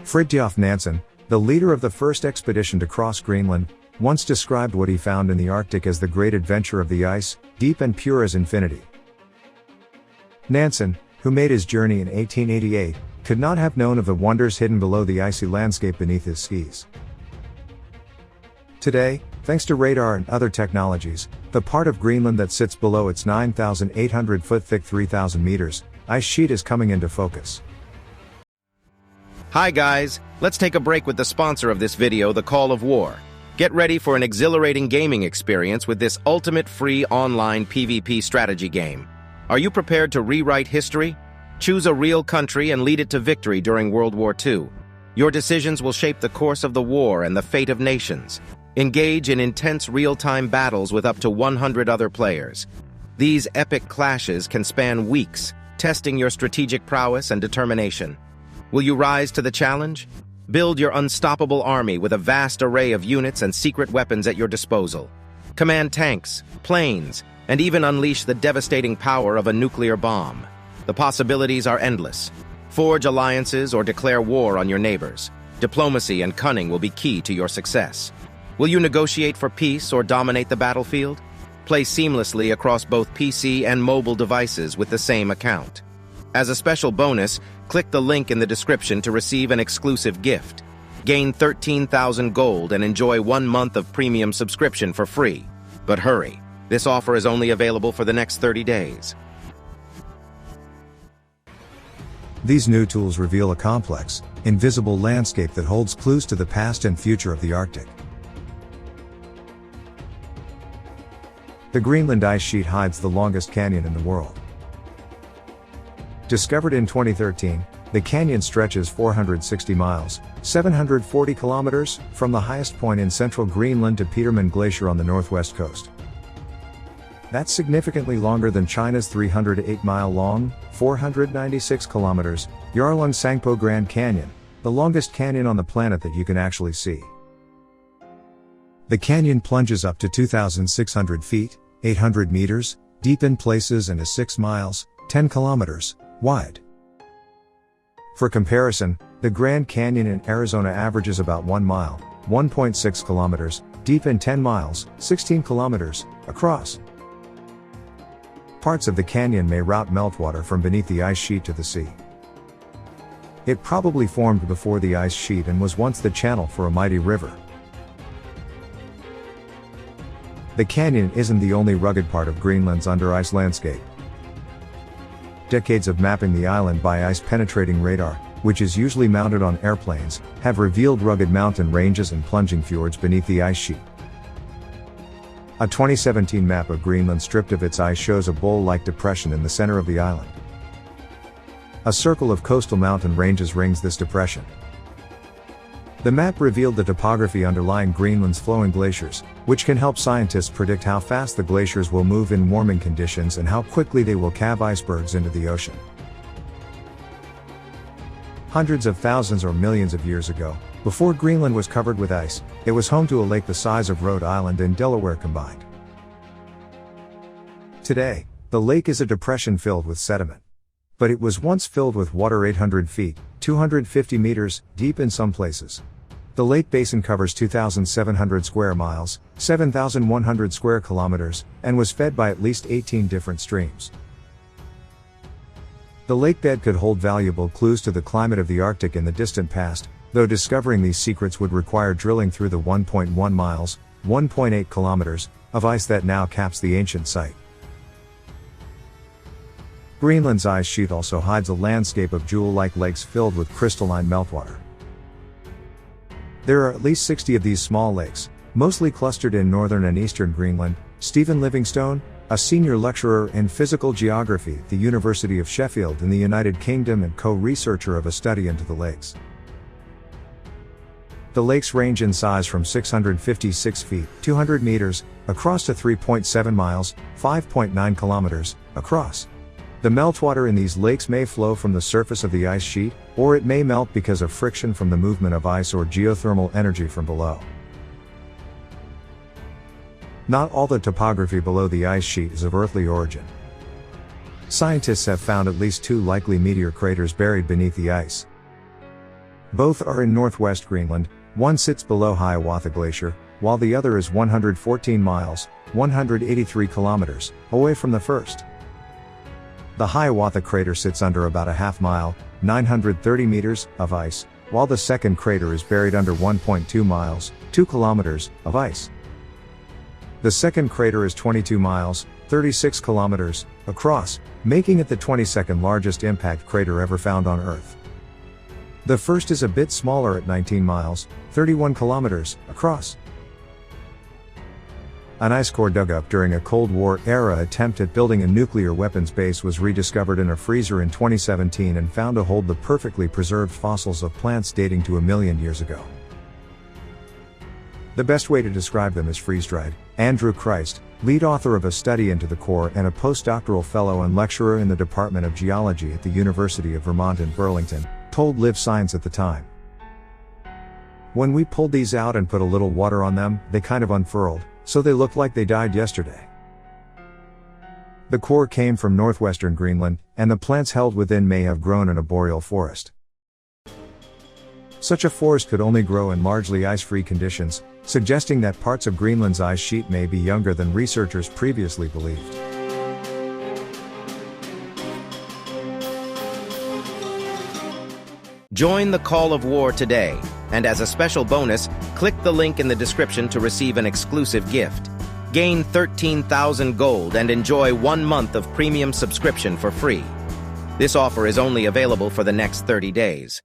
Fridtjof Nansen, the leader of the first expedition to cross Greenland, once described what he found in the Arctic as the great adventure of the ice, deep and pure as infinity. Nansen, who made his journey in 1888, could not have known of the wonders hidden below the icy landscape beneath his skis. Today, thanks to radar and other technologies, the part of Greenland that sits below its 9,800-foot thick 3,000 meters ice sheet is coming into focus. Hi guys, let's take a break with the sponsor of this video, the Call of War. Get ready for an exhilarating gaming experience with this ultimate free online PvP strategy game. Are you prepared to rewrite history? Choose a real country and lead it to victory during World War II. Your decisions will shape the course of the war and the fate of nations. Engage in intense real-time battles with up to 100 other players. These epic clashes can span weeks, testing your strategic prowess and determination. Will you rise to the challenge? Build your unstoppable army with a vast array of units and secret weapons at your disposal. Command tanks, planes, and even unleash the devastating power of a nuclear bomb. The possibilities are endless. Forge alliances or declare war on your neighbors. Diplomacy and cunning will be key to your success. Will you negotiate for peace or dominate the battlefield? Play seamlessly across both PC and mobile devices with the same account. As a special bonus, click the link in the description to receive an exclusive gift. Gain 13,000 gold and enjoy 1 month of premium subscription for free. But hurry, this offer is only available for the next 30 days. These new tools reveal a complex, invisible landscape that holds clues to the past and future of the Arctic. The Greenland ice sheet hides the longest canyon in the world. Discovered in 2013, the canyon stretches 460 miles, 740 kilometers, from the highest point in central Greenland to Petermann Glacier on the northwest coast. That's significantly longer than China's 308-mile-long, 496 kilometers, Yarlung-Sangpo Grand Canyon, the longest canyon on the planet that you can actually see. The canyon plunges up to 2,600 feet, 800 meters, deep in places and is 6 miles, 10 kilometers, wide. For comparison, the Grand Canyon in Arizona averages about 1 mile, 1.6 kilometers, deep and 10 miles, 16 kilometers, across. Parts of the canyon may route meltwater from beneath the ice sheet to the sea. It probably formed before the ice sheet and was once the channel for a mighty river. The canyon isn't the only rugged part of Greenland's under-ice landscape. Decades of mapping the island by ice-penetrating radar, which is usually mounted on airplanes, have revealed rugged mountain ranges and plunging fjords beneath the ice sheet. A 2017 map of Greenland stripped of its ice shows a bowl-like depression in the center of the island. A circle of coastal mountain ranges rings this depression. The map revealed the topography underlying Greenland's flowing glaciers, which can help scientists predict how fast the glaciers will move in warming conditions and how quickly they will calve icebergs into the ocean. Hundreds of thousands or millions of years ago, before Greenland was covered with ice, it was home to a lake the size of Rhode Island and Delaware combined. Today, the lake is a depression filled with sediment. But it was once filled with water 800 feet, 250 meters, deep in some places. The lake basin covers 2,700 square miles, 7,100 square kilometers, and was fed by at least 18 different streams. The lake bed could hold valuable clues to the climate of the Arctic in the distant past, though discovering these secrets would require drilling through the 1.1 miles, 1.8 kilometers, of ice that now caps the ancient site. Greenland's ice sheet also hides a landscape of jewel-like lakes filled with crystalline meltwater. There are at least 60 of these small lakes, mostly clustered in northern and eastern Greenland. Stephen Livingstone, a senior lecturer in physical geography at the University of Sheffield in the United Kingdom and co-researcher of a study into the lakes. The lakes range in size from 656 feet, 200 meters, across to 3.7 miles, 5.9 kilometers, across. The meltwater in these lakes may flow from the surface of the ice sheet, or it may melt because of friction from the movement of ice or geothermal energy from below. Not all the topography below the ice sheet is of earthly origin. Scientists have found at least 2 likely meteor craters buried beneath the ice. Both are in northwest Greenland. One sits below Hiawatha Glacier, while the other is 114 miles, 183 kilometers, away from the first. The Hiawatha crater sits under about a half mile, 930 meters, of ice, while the second crater is buried under 1.2 miles, 2 kilometers, of ice. The second crater is 22 miles, 36 kilometers, across, making it the 22nd largest impact crater ever found on Earth. The first is a bit smaller at 19 miles, 31 kilometers, across. An ice core dug up during a Cold War-era attempt at building a nuclear weapons base was rediscovered in a freezer in 2017 and found to hold the perfectly preserved fossils of plants dating to 1 million years ago. The best way to describe them is freeze-dried. Andrew Christ, lead author of a study into the core and a postdoctoral fellow and lecturer in the Department of Geology at the University of Vermont in Burlington, told Live Science at the time. "When we pulled these out and put a little water on them, they kind of unfurled, so they looked like they died yesterday." The core came from northwestern Greenland, and the plants held within may have grown in a boreal forest. Such a forest could only grow in largely ice-free conditions, suggesting that parts of Greenland's ice sheet may be younger than researchers previously believed. Join the Call of War today, and as a special bonus, click the link in the description to receive an exclusive gift. Gain 13,000 gold and enjoy 1 month of premium subscription for free. This offer is only available for the next 30 days.